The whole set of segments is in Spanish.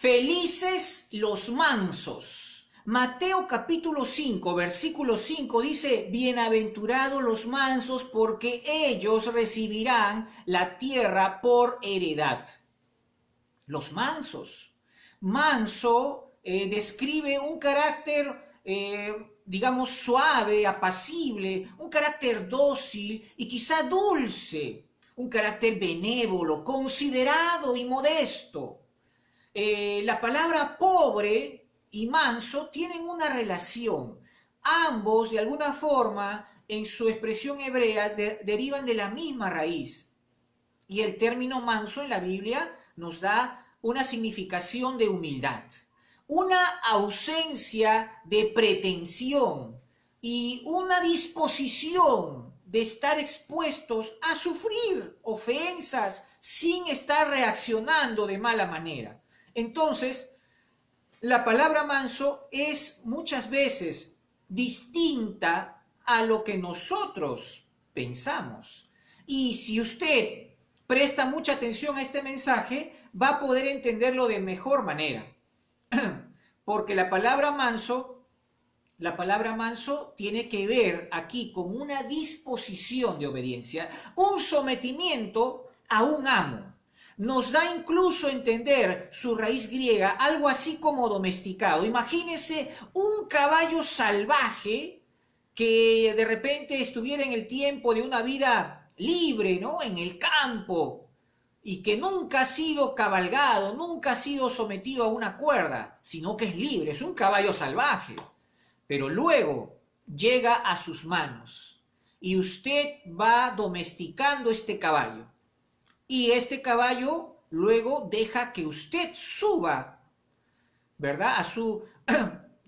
Felices los mansos. Mateo capítulo 5, versículo 5 dice, bienaventurados los mansos porque ellos recibirán la tierra por heredad. Los mansos. Manso describe un carácter, digamos, suave, apacible, un carácter dócil y quizá dulce, un carácter benévolo, considerado y modesto. La palabra pobre y manso tienen una relación. Ambos, de alguna forma, en su expresión hebrea, derivan de la misma raíz. Y el término manso en la Biblia nos da una significación de humildad, una ausencia de pretensión y una disposición de estar expuestos a sufrir ofensas sin estar reaccionando de mala manera. Entonces, la palabra manso es muchas veces distinta a lo que nosotros pensamos. Y si usted presta mucha atención a este mensaje, va a poder entenderlo de mejor manera. Porque la palabra manso tiene que ver aquí con una disposición de obediencia, un sometimiento a un amo. Nos da incluso a entender su raíz griega, algo así como domesticado. Imagínese un caballo salvaje que de repente estuviera en el tiempo de una vida libre, ¿no? En el campo, y que nunca ha sido cabalgado, nunca ha sido sometido a una cuerda, sino que es libre, es un caballo salvaje. Pero luego llega a sus manos y usted va domesticando este caballo. Y este caballo luego deja que usted suba, ¿verdad?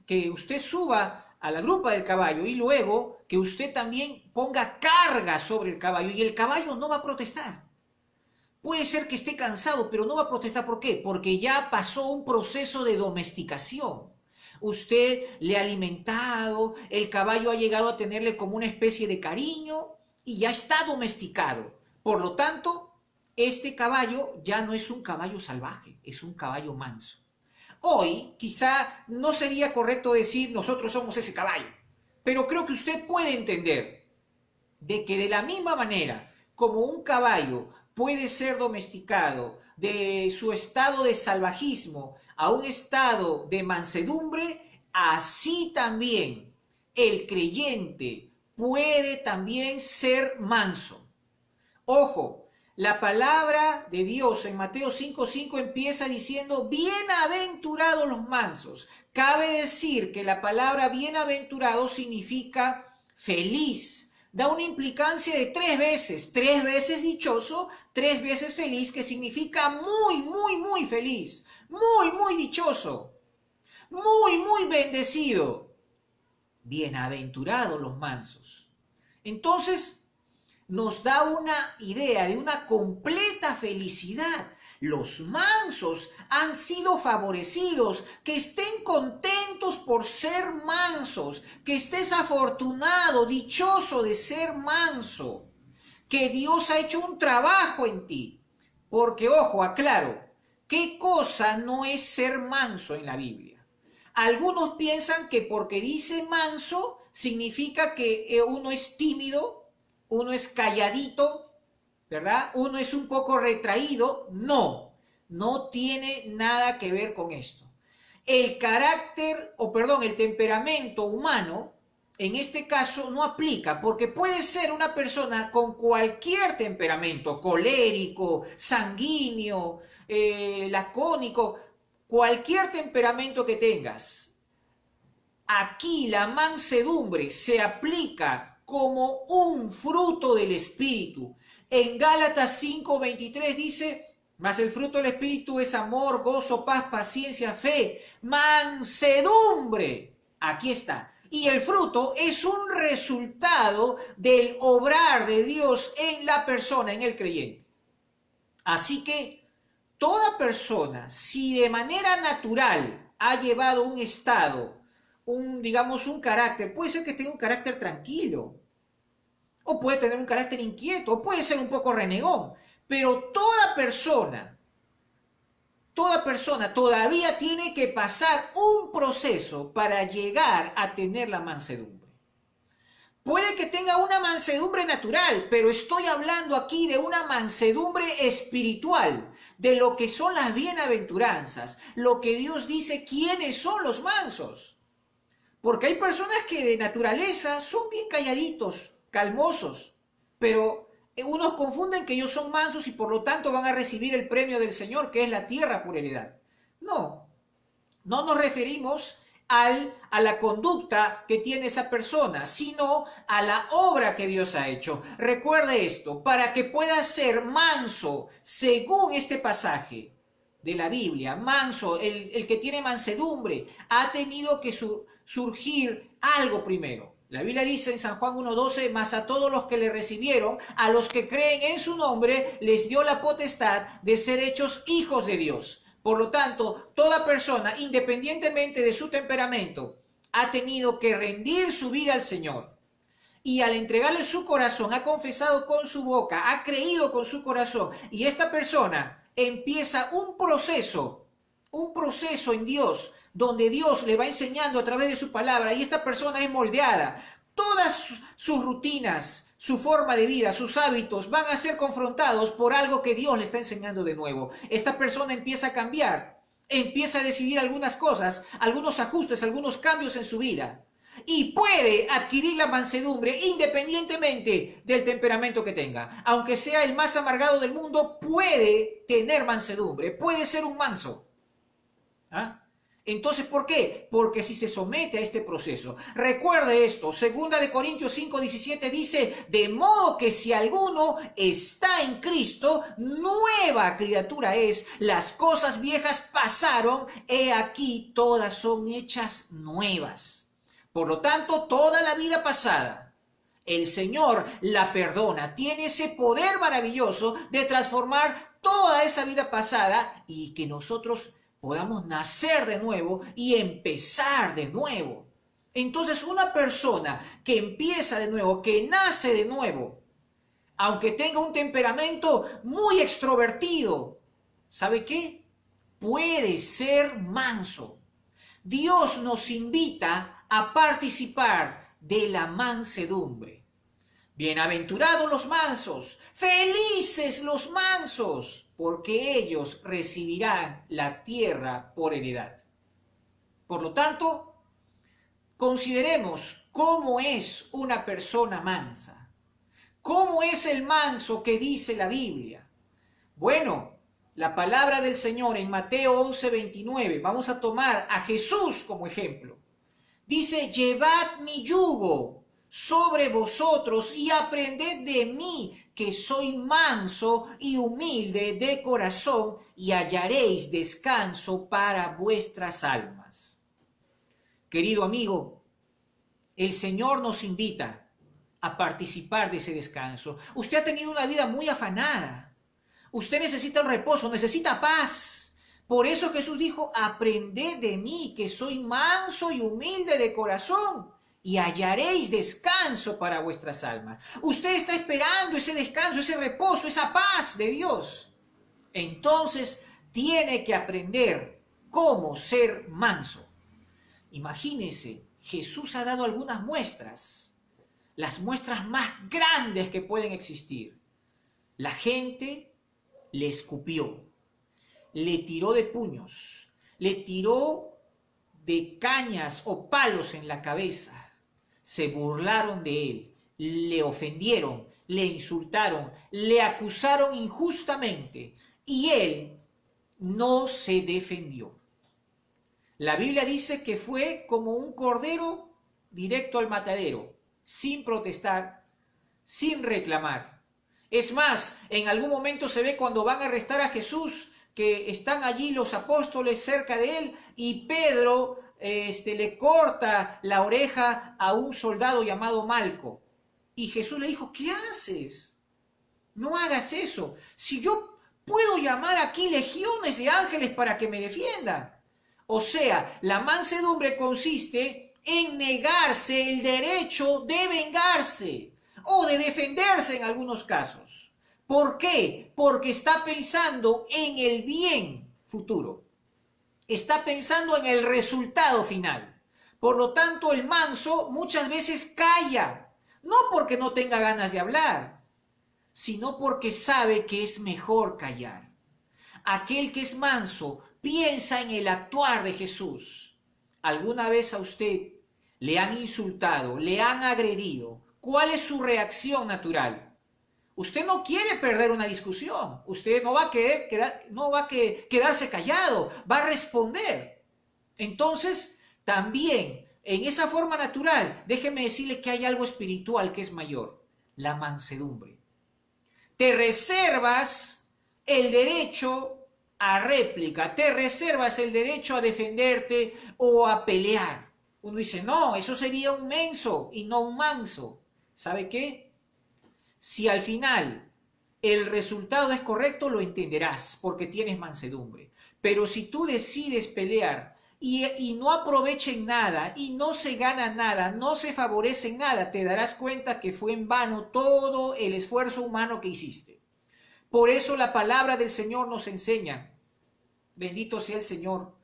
Que usted suba a la grupa del caballo y luego que usted también ponga carga sobre el caballo y el caballo no va a protestar. Puede ser que esté cansado, pero no va a protestar. ¿Por qué? Porque ya pasó un proceso de domesticación. Usted le ha alimentado, el caballo ha llegado a tenerle como una especie de cariño y ya está domesticado. Por lo tanto, este caballo ya no es un caballo salvaje, es un caballo manso. Hoy quizá no sería correcto decir nosotros somos ese caballo, pero creo que usted puede entender de que de la misma manera como un caballo puede ser domesticado de su estado de salvajismo a un estado de mansedumbre, así también el creyente puede también ser manso. Ojo, la palabra de Dios en Mateo 5:5 empieza diciendo, bienaventurados los mansos. Cabe decir que la palabra bienaventurado significa feliz. Da una implicancia de tres veces dichoso, tres veces feliz, que significa muy, muy, muy feliz, muy, muy dichoso, muy, muy bendecido. Bienaventurados los mansos. Entonces, nos da una idea de una completa felicidad. Los mansos han sido favorecidos, que estén contentos por ser mansos, que estés afortunado, dichoso de ser manso, que Dios ha hecho un trabajo en ti. Porque, ojo, aclaro, ¿qué cosa no es ser manso en la Biblia? Algunos piensan que porque dice manso significa que uno es tímido, uno es calladito, ¿verdad? Uno es un poco retraído. No, no tiene nada que ver con esto. El carácter, el temperamento humano, en este caso no aplica, porque puede ser una persona con cualquier temperamento, colérico, sanguíneo, lacónico, cualquier temperamento que tengas. Aquí la mansedumbre se aplica como un fruto del Espíritu. En Gálatas 5:23 dice, mas el fruto del Espíritu es amor, gozo, paz, paciencia, fe, mansedumbre. Aquí está. Y el fruto es un resultado del obrar de Dios en la persona, en el creyente. Así que toda persona, si de manera natural ha llevado un estado, digamos, un carácter, puede ser que tenga un carácter tranquilo, o puede tener un carácter inquieto, o puede ser un poco renegón, pero toda persona toda persona todavía tiene que pasar un proceso para llegar a tener la mansedumbre. Puede que tenga una mansedumbre natural, pero estoy hablando aquí de una mansedumbre espiritual, de lo que son las bienaventuranzas, lo que Dios dice quiénes son los mansos. Porque hay personas que de naturaleza son bien calladitos, calmosos, pero unos confunden que ellos son mansos y por lo tanto van a recibir el premio del Señor, que es la tierra por heredad. No, no nos referimos a la conducta que tiene esa persona, sino a la obra que Dios ha hecho. Recuerde esto, para que pueda ser manso, según este pasaje de la Biblia, manso, el que tiene mansedumbre, ha tenido que surgir algo primero. La Biblia dice en San Juan 1:12, mas a todos los que le recibieron, a los que creen en su nombre, les dio la potestad de ser hechos hijos de Dios. Por lo tanto, toda persona, independientemente de su temperamento, ha tenido que rendir su vida al Señor. Y al entregarle su corazón, ha confesado con su boca, ha creído con su corazón. Y esta persona empieza un proceso en Dios, donde Dios le va enseñando a través de su palabra. Y esta persona es moldeada. Todas sus rutinas, su forma de vida, sus hábitos van a ser confrontados por algo que Dios le está enseñando de nuevo. Esta persona empieza a cambiar, empieza a decidir algunas cosas, algunos ajustes, algunos cambios en su vida. Y puede adquirir la mansedumbre independientemente del temperamento que tenga. Aunque sea el más amargado del mundo, puede tener mansedumbre, puede ser un manso. ¿Ah? Entonces, ¿por qué? Porque si se somete a este proceso. Recuerde esto, 2 Corintios 5:17 dice, de modo que si alguno está en Cristo, nueva criatura es, las cosas viejas pasaron, he aquí todas son hechas nuevas. Por lo tanto, toda la vida pasada, el Señor la perdona, tiene ese poder maravilloso de transformar toda esa vida pasada y que nosotros podamos nacer de nuevo y empezar de nuevo. Entonces, una persona que empieza de nuevo, que nace de nuevo, aunque tenga un temperamento muy extrovertido, ¿sabe qué? Puede ser manso. Dios nos invita a participar de la mansedumbre. Bienaventurados los mansos, felices los mansos, porque ellos recibirán la tierra por heredad. Por lo tanto, consideremos cómo es una persona mansa. ¿Cómo es el manso que dice la Biblia? Bueno, la palabra del Señor en Mateo 11:29, vamos a tomar a Jesús como ejemplo. Dice, llevad mi yugo sobre vosotros y aprended de mí, que soy manso y humilde de corazón, y hallaréis descanso para vuestras almas. Querido amigo, el Señor nos invita a participar de ese descanso. Usted ha tenido una vida muy afanada. Usted necesita un reposo, necesita paz. Por eso Jesús dijo, aprended de mí, que soy manso y humilde de corazón, y hallaréis descanso para vuestras almas. Usted está esperando ese descanso, ese reposo, esa paz de Dios. Entonces tiene que aprender cómo ser manso. Imagínese, Jesús ha dado algunas muestras, las muestras más grandes que pueden existir. La gente le escupió, le tiró de puños, le tiró de cañas o palos en la cabeza. Se burlaron de él, le ofendieron, le insultaron, le acusaron injustamente y él no se defendió. La Biblia dice que fue como un cordero directo al matadero, sin protestar, sin reclamar. Es más, en algún momento se ve cuando van a arrestar a Jesús, que están allí los apóstoles cerca de él y Pedro le corta la oreja a un soldado llamado Malco. Y Jesús le dijo, ¿qué haces? No hagas eso. Si yo puedo llamar aquí legiones de ángeles para que me defiendan. O sea, la mansedumbre consiste en negarse el derecho de vengarse o de defenderse en algunos casos. ¿Por qué? Porque está pensando en el bien futuro. Está pensando en el resultado final. Por lo tanto, el manso muchas veces calla, no porque no tenga ganas de hablar, sino porque sabe que es mejor callar. Aquel que es manso piensa en el actuar de Jesús. ¿Alguna vez a usted le han insultado, le han agredido? ¿Cuál es su reacción natural? Usted no quiere perder una discusión. Usted no va a quedarse callado, va a responder. Entonces, también en esa forma natural, déjeme decirle que hay algo espiritual que es mayor: la mansedumbre. Te reservas el derecho a réplica, te reservas el derecho a defenderte o a pelear. Uno dice, no, eso sería un menso y no un manso. ¿Sabe qué? Si al final el resultado es correcto, lo entenderás porque tienes mansedumbre. Pero si tú decides pelear y no aprovechen nada y no se gana nada, no se favorece en nada, te darás cuenta que fue en vano todo el esfuerzo humano que hiciste. Por eso la palabra del Señor nos enseña, bendito sea el Señor.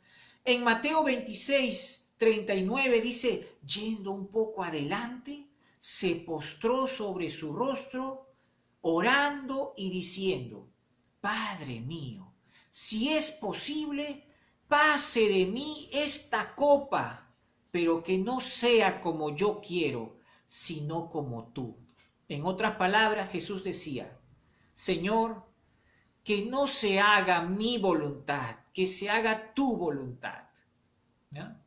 En Mateo 26:39 dice, yendo un poco adelante, se postró sobre su rostro, orando y diciendo, Padre mío, si es posible, pase de mí esta copa, pero que no sea como yo quiero, sino como tú. En otras palabras, Jesús decía, Señor, que no se haga mi voluntad, que se haga tu voluntad. ¿Ya?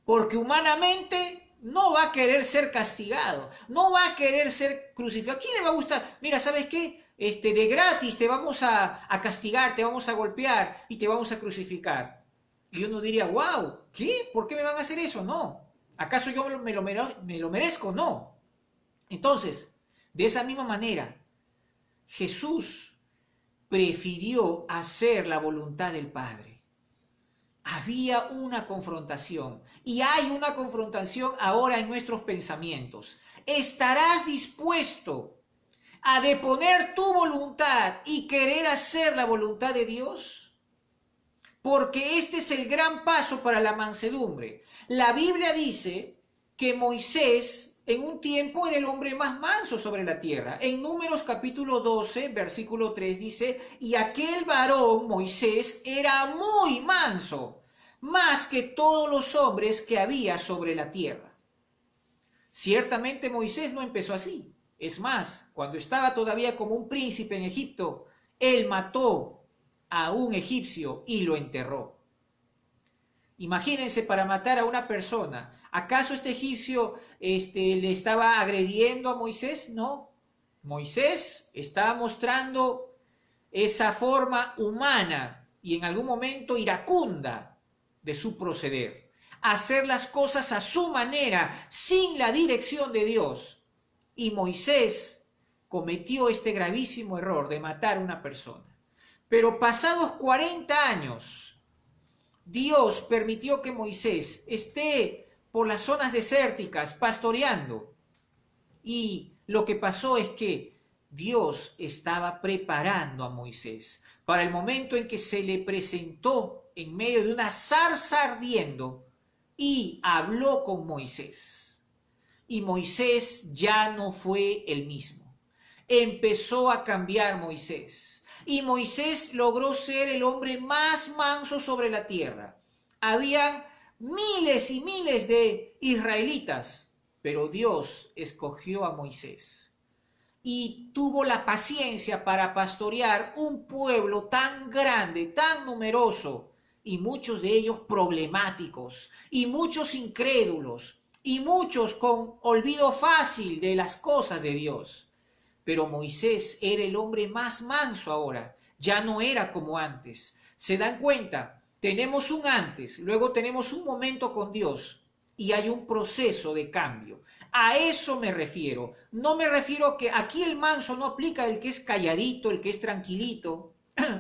Porque humanamente no va a querer ser castigado, no va a querer ser crucificado. ¿A quién le va a gustar? Mira, ¿sabes qué? De gratis te vamos a castigar, te vamos a golpear y te vamos a crucificar. Y uno diría, wow, ¿qué? ¿Por qué me van a hacer eso? No. ¿Acaso yo me lo merezco? No. Entonces, de esa misma manera, Jesús prefirió hacer la voluntad del Padre. Había una confrontación y hay una confrontación ahora en nuestros pensamientos. ¿Estarás dispuesto a deponer tu voluntad y querer hacer la voluntad de Dios? Porque este es el gran paso para la mansedumbre. La Biblia dice que Moisés en un tiempo era el hombre más manso sobre la tierra. En Números capítulo 12, versículo 3 dice, y aquel varón, Moisés, era muy manso, más que todos los hombres que había sobre la tierra. Ciertamente Moisés no empezó así. Es más, cuando estaba todavía como un príncipe en Egipto, él mató a un egipcio y lo enterró. Imagínense, para matar a una persona, ¿acaso este egipcio le estaba agrediendo a Moisés? No. Moisés estaba mostrando esa forma humana y en algún momento iracunda de su proceder. Hacer las cosas a su manera, sin la dirección de Dios. Y Moisés cometió este gravísimo error de matar a una persona. Pero pasados 40 años, Dios permitió que Moisés esté por las zonas desérticas pastoreando. Y lo que pasó es que Dios estaba preparando a Moisés para el momento en que se le presentó en medio de una zarza ardiendo y habló con Moisés. Y Moisés ya no fue el mismo. Empezó a cambiar Moisés. Y Moisés logró ser el hombre más manso sobre la tierra. Habían miles y miles de israelitas, pero Dios escogió a Moisés y tuvo la paciencia para pastorear un pueblo tan grande, tan numeroso, y muchos de ellos problemáticos, y muchos incrédulos, y muchos con olvido fácil de las cosas de Dios. Pero Moisés era el hombre más manso ahora, ya no era como antes. ¿Se dan cuenta? Tenemos un antes, luego tenemos un momento con Dios y hay un proceso de cambio. A eso me refiero. No me refiero que aquí el manso no aplica el que es calladito, el que es tranquilito.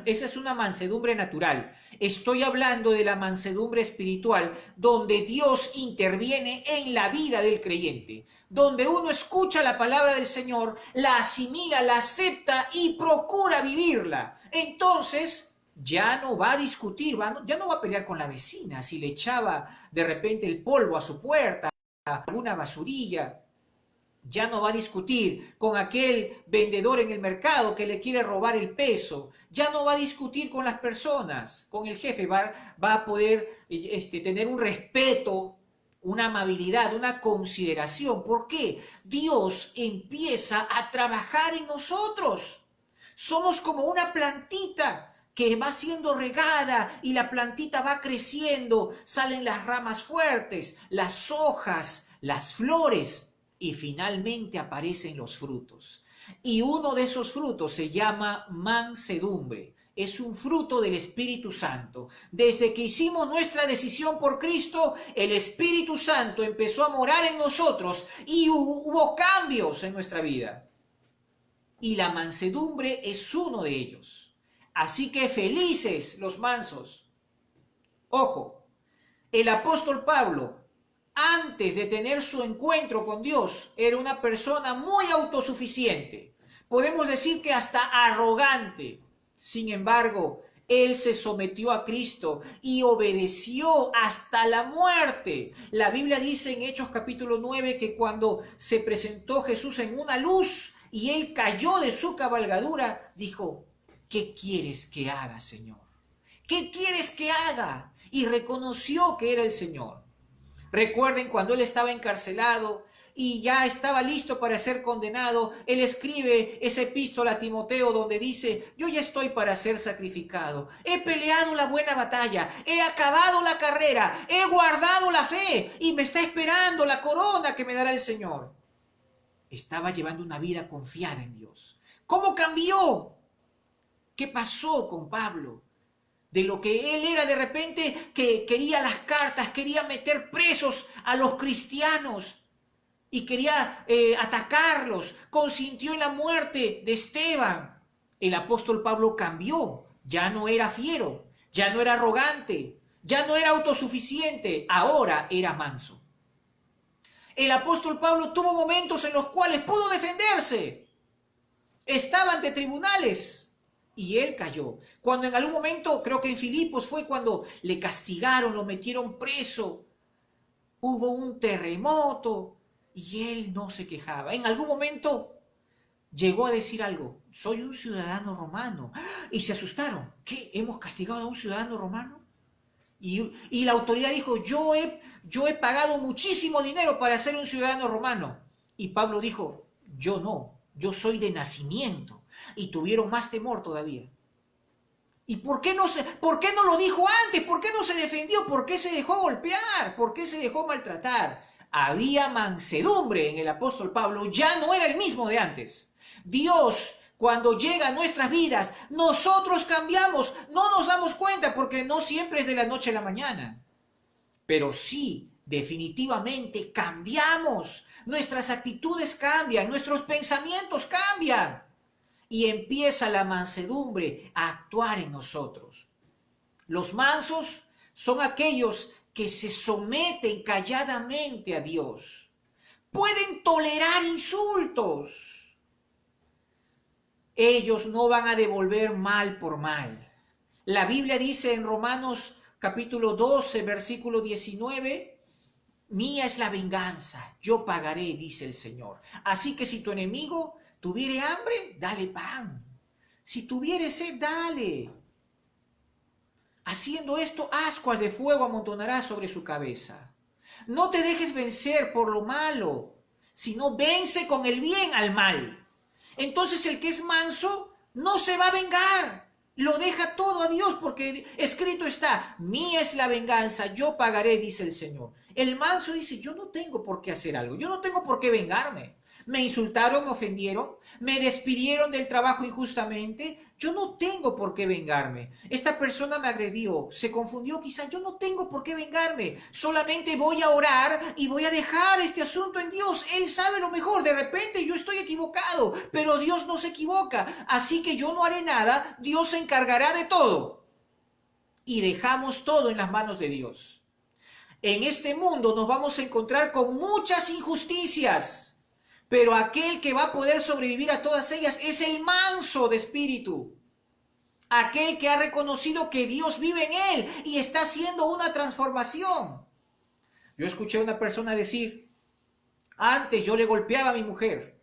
Esa es una mansedumbre natural. Estoy hablando de la mansedumbre espiritual, donde Dios interviene en la vida del creyente, donde uno escucha la palabra del Señor, la asimila, la acepta y procura vivirla. Entonces, ya no va a discutir, ya no va a pelear con la vecina si le echaba de repente el polvo a su puerta, alguna basurilla. Ya no va a discutir con aquel vendedor en el mercado que le quiere robar el peso. Ya no va a discutir con las personas, con el jefe. Va a poder tener un respeto, una amabilidad, una consideración. ¿Por qué? Dios empieza a trabajar en nosotros. Somos como una plantita que va siendo regada y la plantita va creciendo. Salen las ramas fuertes, las hojas, las flores. Y finalmente aparecen los frutos. Y uno de esos frutos se llama mansedumbre. Es un fruto del Espíritu Santo. Desde que hicimos nuestra decisión por Cristo, el Espíritu Santo empezó a morar en nosotros y hubo cambios en nuestra vida. Y la mansedumbre es uno de ellos. Así que felices los mansos. Ojo, el apóstol Pablo, antes de tener su encuentro con Dios, era una persona muy autosuficiente. Podemos decir que hasta arrogante. Sin embargo, él se sometió a Cristo y obedeció hasta la muerte. La Biblia dice en Hechos capítulo 9 que cuando se presentó Jesús en una luz y él cayó de su cabalgadura, dijo: ¿qué quieres que haga, Señor? ¿Qué quieres que haga? Y reconoció que era el Señor. Recuerden cuando él estaba encarcelado y ya estaba listo para ser condenado, él escribe esa epístola a Timoteo donde dice: yo ya estoy para ser sacrificado, he peleado la buena batalla, he acabado la carrera, he guardado la fe y me está esperando la corona que me dará el Señor. Estaba llevando una vida confiada en Dios. ¿Cómo cambió? ¿Qué pasó con Pablo? De lo que él era de repente, que quería las cartas, quería meter presos a los cristianos y quería atacarlos, consintió en la muerte de Esteban. El apóstol Pablo cambió, ya no era fiero, ya no era arrogante, ya no era autosuficiente, ahora era manso. El apóstol Pablo tuvo momentos en los cuales pudo defenderse, estaba ante tribunales, y él cayó. Cuando en algún momento, creo que en Filipos fue cuando le castigaron, lo metieron preso. Hubo un terremoto y él no se quejaba. En algún momento llegó a decir algo: soy un ciudadano romano. Y se asustaron. ¿Qué? ¿Hemos castigado a un ciudadano romano? Y la autoridad dijo: yo he pagado muchísimo dinero para ser un ciudadano romano. Y Pablo dijo: yo no, yo soy de nacimiento. Y tuvieron más temor todavía. ¿Y por qué no lo dijo antes? ¿Por qué no se defendió? ¿Por qué se dejó golpear? ¿Por qué se dejó maltratar? Había mansedumbre en el apóstol Pablo, ya no era el mismo de antes. Dios, cuando llega a nuestras vidas, nosotros cambiamos, no nos damos cuenta porque no siempre es de la noche a la mañana. Pero sí, definitivamente cambiamos. Nuestras actitudes cambian, nuestros pensamientos cambian. Y empieza la mansedumbre a actuar en nosotros. Los mansos son aquellos que se someten calladamente a Dios. Pueden tolerar insultos. Ellos no van a devolver mal por mal. La Biblia dice en Romanos capítulo 12, versículo 19, mía es la venganza, yo pagaré, dice el Señor. Así que si tu enemigo tuviere hambre, dale pan. Si tuviere sed, dale. Haciendo esto, ascuas de fuego amontonarás sobre su cabeza. No te dejes vencer por lo malo, sino vence con el bien al mal. Entonces el que es manso no se va a vengar. Lo deja todo a Dios porque escrito está: mía es la venganza, yo pagaré, dice el Señor. El manso dice: yo no tengo por qué hacer algo, yo no tengo por qué vengarme. Me insultaron, me ofendieron, me despidieron del trabajo injustamente. Yo no tengo por qué vengarme. Esta persona me agredió, se confundió quizás. Yo no tengo por qué vengarme. Solamente voy a orar y voy a dejar este asunto en Dios. Él sabe lo mejor. De repente yo estoy equivocado, pero Dios no se equivoca. Así que yo no haré nada. Dios se encargará de todo. Y dejamos todo en las manos de Dios. En este mundo nos vamos a encontrar con muchas injusticias. Pero aquel que va a poder sobrevivir a todas ellas es el manso de espíritu. aquel que ha reconocido que Dios vive en él y está haciendo una transformación. Yo escuché a una persona decir, antes yo le golpeaba a mi mujer,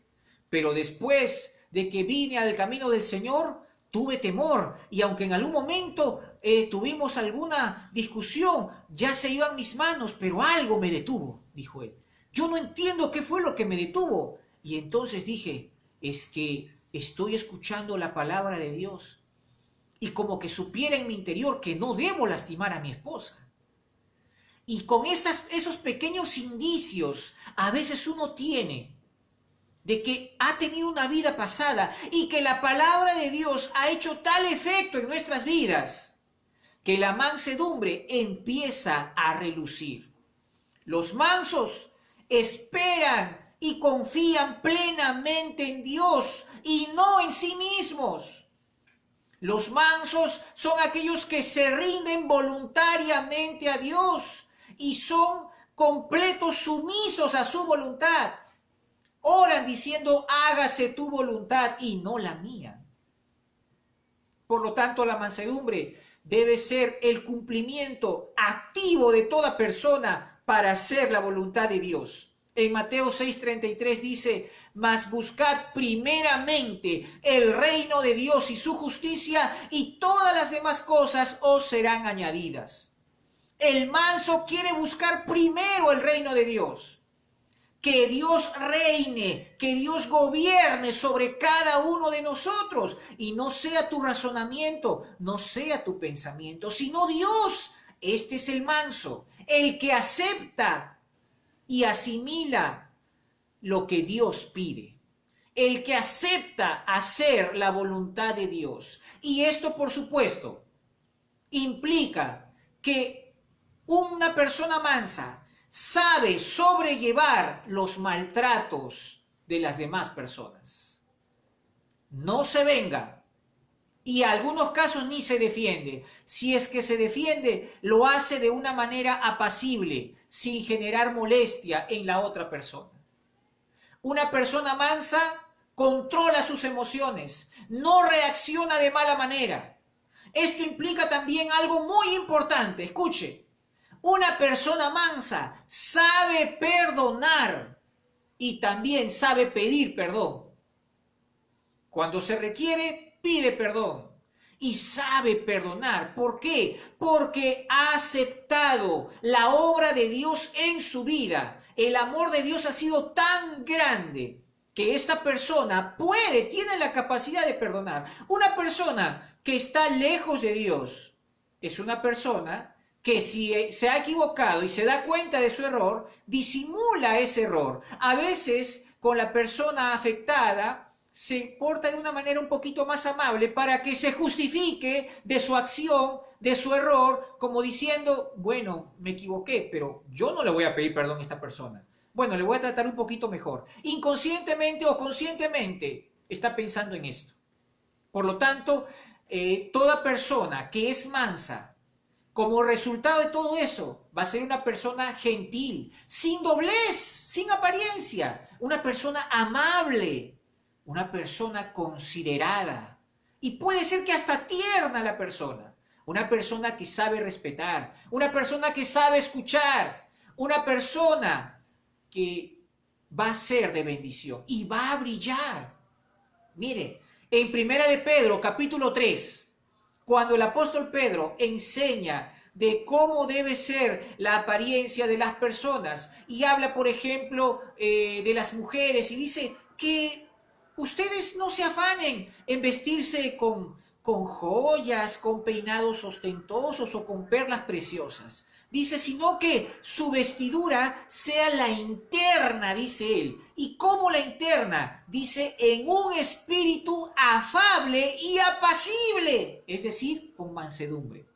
pero después de que vine al camino del Señor, tuve temor, y aunque en algún momento tuvimos alguna discusión, ya se iban mis manos, pero algo me detuvo, dijo él. Yo no entiendo qué fue lo que me detuvo. Y entonces dije, es que estoy escuchando la palabra de Dios y como que supiera en mi interior que no debo lastimar a mi esposa. Y con esos pequeños indicios a veces uno tiene de que ha tenido una vida pasada y que la palabra de Dios ha hecho tal efecto en nuestras vidas que la mansedumbre empieza a relucir. Los mansos esperan y confían plenamente en Dios y no en sí mismos. Los mansos son aquellos que se rinden voluntariamente a Dios y son completos sumisos a su voluntad. Oran diciendo, hágase tu voluntad y no la mía. Por lo tanto, la mansedumbre debe ser el cumplimiento activo de toda persona para hacer la voluntad de Dios. En Mateo 6:33 dice, mas buscad primeramente el reino de Dios y su justicia, y todas las demás cosas os serán añadidas. El manso quiere buscar primero el reino de Dios. Que Dios reine, que Dios gobierne sobre cada uno de nosotros. Y no sea tu razonamiento, no sea tu pensamiento, sino Dios. Este es el manso, el que acepta y asimila lo que Dios pide. El que acepta hacer la voluntad de Dios. Y esto, por supuesto, implica que una persona mansa sabe sobrellevar los maltratos de las demás personas. No se venga y en algunos casos ni se defiende. Si es que se defiende, lo hace de una manera apacible, sin generar molestia en la otra persona. Una persona mansa controla sus emociones, no reacciona de mala manera. Esto implica también algo muy importante. Escuche. Una persona mansa sabe perdonar y también sabe pedir perdón. Cuando se requiere, pide perdón y sabe perdonar. ¿Por qué? Porque ha aceptado la obra de Dios en su vida. El amor de Dios ha sido tan grande que esta persona tiene la capacidad de perdonar. Una persona que está lejos de Dios es una persona que si se ha equivocado y se da cuenta de su error, disimula ese error. A veces con la persona afectada se porta de una manera un poquito más amable para que se justifique de su acción, de su error, como diciendo, bueno, me equivoqué, pero yo no le voy a pedir perdón a esta persona. Bueno, le voy a tratar un poquito mejor. Inconscientemente o conscientemente está pensando en esto. Por lo tanto, toda persona que es mansa, como resultado de todo eso, va a ser una persona gentil, sin doblez, sin apariencia, una persona amable, una persona considerada. Y puede ser que hasta tierna la persona. Una persona que sabe respetar, una persona que sabe escuchar, una persona que va a ser de bendición y va a brillar. Mire, en Primera de Pedro, capítulo 3, cuando el apóstol Pedro enseña de cómo debe ser la apariencia de las personas y habla, por ejemplo, de las mujeres y dice que ustedes no se afanen en vestirse con joyas, con peinados ostentosos o con perlas preciosas. Dice, sino que su vestidura sea la interna, dice él. ¿Y cómo la interna? Dice, en un espíritu afable y apacible, es decir, con mansedumbre.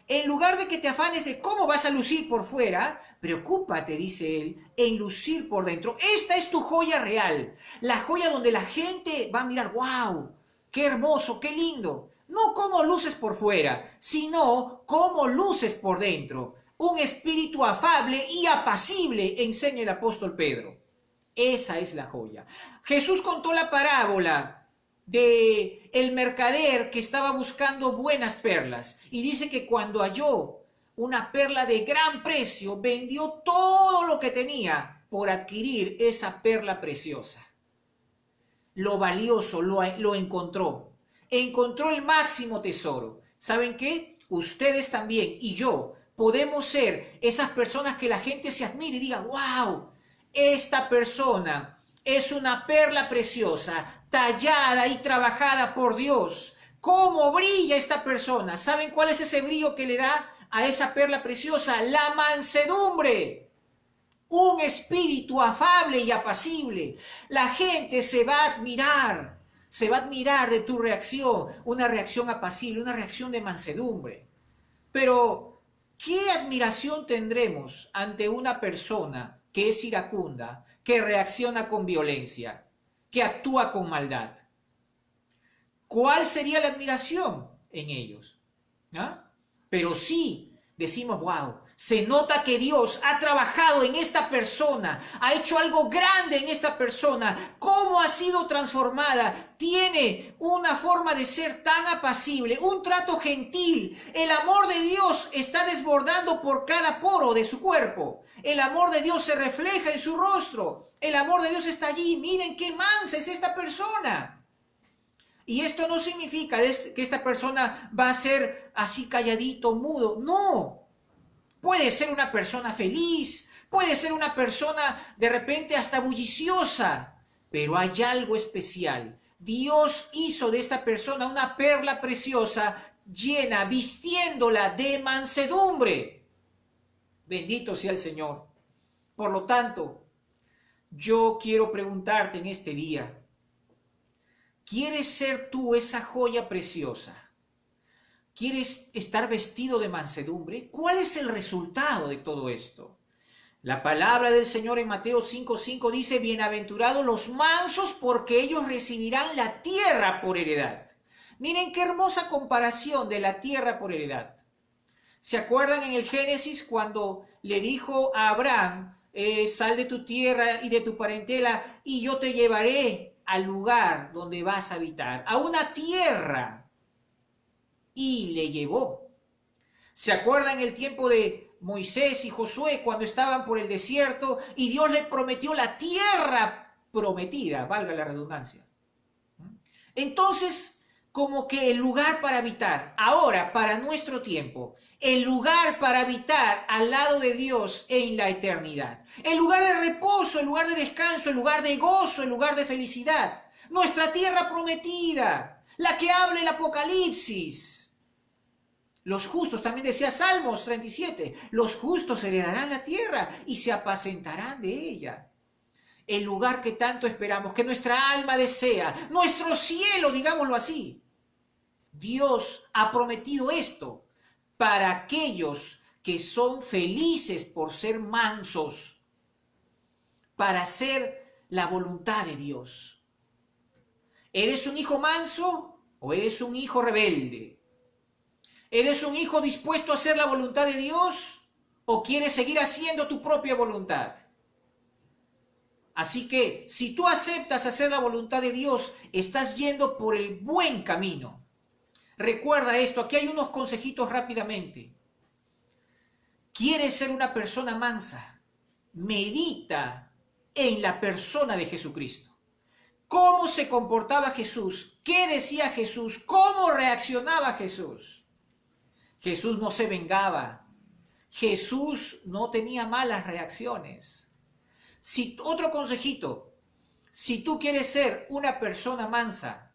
En lugar de que te afanes de cómo vas a lucir por fuera, preocúpate, dice él, en lucir por dentro. Esta es tu joya real, la joya donde la gente va a mirar, wow, qué hermoso, qué lindo. No cómo luces por fuera, sino cómo luces por dentro. Un espíritu afable y apacible, enseña el apóstol Pedro. Esa es la joya. Jesús contó la parábola de el mercader que estaba buscando buenas perlas. Y dice que cuando halló una perla de gran precio, vendió todo lo que tenía por adquirir esa perla preciosa. Lo valioso lo encontró. Encontró el máximo tesoro. ¿Saben qué? Ustedes también y yo podemos ser esas personas que la gente se admire y diga, wow, esta persona es una perla preciosa, tallada y trabajada por Dios. ¿Cómo brilla esta persona? ¿Saben cuál es ese brillo que le da a esa perla preciosa? La mansedumbre. Un espíritu afable y apacible. La gente se va a admirar de tu reacción, una reacción apacible, una reacción de mansedumbre. Pero, ¿qué admiración tendremos ante una persona que es iracunda, que reacciona con violencia, que actúa con maldad? ¿Cuál sería la admiración en ellos? ¿Ah? Pero sí decimos, wow, se nota que Dios ha trabajado en esta persona, ha hecho algo grande en esta persona, cómo ha sido transformada, tiene una forma de ser tan apacible, un trato gentil, el amor de Dios está desbordando por cada poro de su cuerpo, el amor de Dios se refleja en su rostro, el amor de Dios está allí, miren qué mansa es esta persona. Y esto no significa que esta persona va a ser así calladito, mudo. No. Puede ser una persona feliz, puede ser una persona de repente hasta bulliciosa, pero hay algo especial. Dios hizo de esta persona una perla preciosa, llena, vistiéndola de mansedumbre. Bendito sea el Señor. Por lo tanto, yo quiero preguntarte en este día, ¿quieres ser tú esa joya preciosa? ¿Quieres estar vestido de mansedumbre? ¿Cuál es el resultado de todo esto? La palabra del Señor en Mateo 5:5 dice, bienaventurados los mansos porque ellos recibirán la tierra por heredad. Miren qué hermosa comparación de la tierra por heredad. ¿Se acuerdan en el Génesis cuando le dijo a Abraham, sal de tu tierra y de tu parentela y yo te llevaré al lugar donde vas a habitar, a una tierra? Y le llevó. ¿Se acuerdan el tiempo de Moisés y Josué cuando estaban por el desierto y Dios les prometió la tierra prometida, valga la redundancia? Entonces, como que el lugar para habitar, ahora para nuestro tiempo, el lugar para habitar al lado de Dios en la eternidad, el lugar de reposo, el lugar de descanso, el lugar de gozo, el lugar de felicidad, nuestra tierra prometida, la que habla el Apocalipsis. Los justos, también decía Salmos 37, los justos heredarán la tierra y se apacentarán de ella. El lugar que tanto esperamos, que nuestra alma desea, nuestro cielo, digámoslo así. Dios ha prometido esto para aquellos que son felices por ser mansos, para hacer la voluntad de Dios. ¿Eres un hijo manso o eres un hijo rebelde? ¿Eres un hijo dispuesto a hacer la voluntad de Dios o quieres seguir haciendo tu propia voluntad? Así que si tú aceptas hacer la voluntad de Dios, estás yendo por el buen camino. Recuerda esto, aquí hay unos consejitos rápidamente. ¿Quieres ser una persona mansa? Medita en la persona de Jesucristo. ¿Cómo se comportaba Jesús? ¿Qué decía Jesús? ¿Cómo reaccionaba Jesús? Jesús no se vengaba. Jesús no tenía malas reacciones. Otro consejito, si tú quieres ser una persona mansa,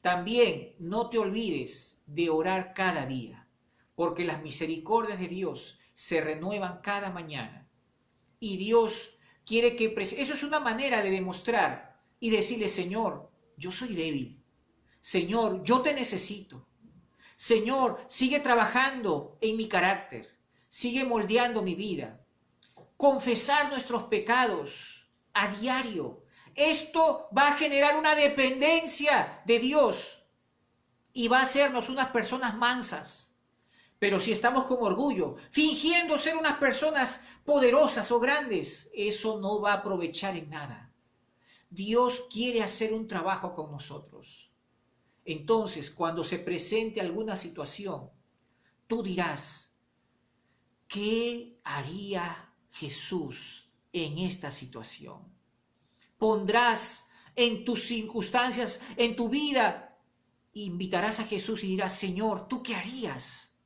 también no te olvides de orar cada día, porque las misericordias de Dios se renuevan cada mañana. Y Dios quiere que... Eso es una manera de demostrar y decirle, Señor, yo soy débil. Señor, yo te necesito. Señor, sigue trabajando en mi carácter, sigue moldeando mi vida. Confesar nuestros pecados a diario. Esto va a generar una dependencia de Dios y va a hacernos unas personas mansas. Pero si estamos con orgullo, fingiendo ser unas personas poderosas o grandes, eso no va a aprovechar en nada. Dios quiere hacer un trabajo con nosotros. Entonces, cuando se presente alguna situación, tú dirás, ¿qué haría Jesús en esta situación? Pondrás en tus circunstancias, en tu vida, invitarás a Jesús y dirás, Señor, ¿tú qué harías?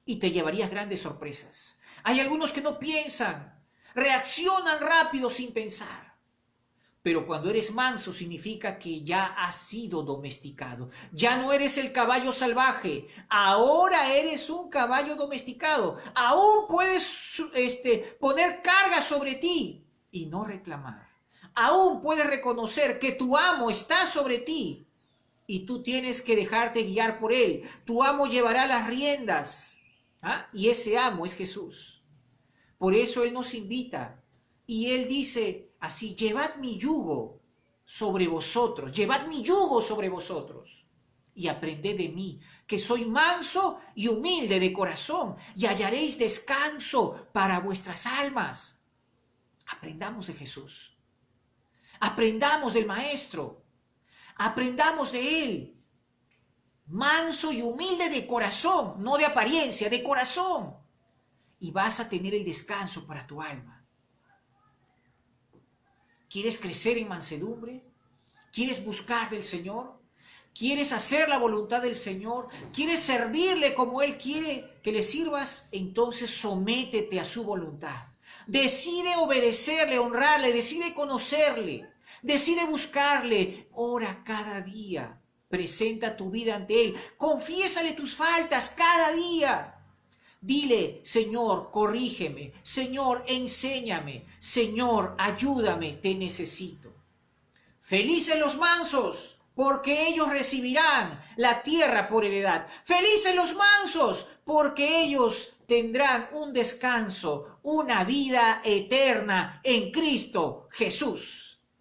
Y te llevarías grandes sorpresas. Hay algunos que no piensan, reaccionan rápido sin pensar. Pero cuando eres manso significa que ya has sido domesticado. Ya no eres el caballo salvaje. Ahora eres un caballo domesticado. Aún puedes poner carga sobre ti y no reclamar. Aún puedes reconocer que tu amo está sobre ti y tú tienes que dejarte guiar por él. Tu amo llevará las riendas. Y ese amo es Jesús. Por eso él nos invita. Y él dice así, llevad mi yugo sobre vosotros, llevad mi yugo sobre vosotros y aprended de mí, que soy manso y humilde de corazón, y hallaréis descanso para vuestras almas. Aprendamos de Jesús, aprendamos del Maestro, aprendamos de él, manso y humilde de corazón, no de apariencia, de corazón, y vas a tener el descanso para tu alma. ¿Quieres crecer en mansedumbre? ¿Quieres buscar del Señor? ¿Quieres hacer la voluntad del Señor? ¿Quieres servirle como Él quiere que le sirvas? Entonces sométete a su voluntad. Decide obedecerle, honrarle, decide conocerle, decide buscarle. Ora cada día, presenta tu vida ante Él, confiésale tus faltas cada día. Dile, Señor, corrígeme, Señor, enséñame, Señor, ayúdame, te necesito. Felices los mansos, porque ellos recibirán la tierra por heredad. Felices los mansos, porque ellos tendrán un descanso, una vida eterna en Cristo Jesús.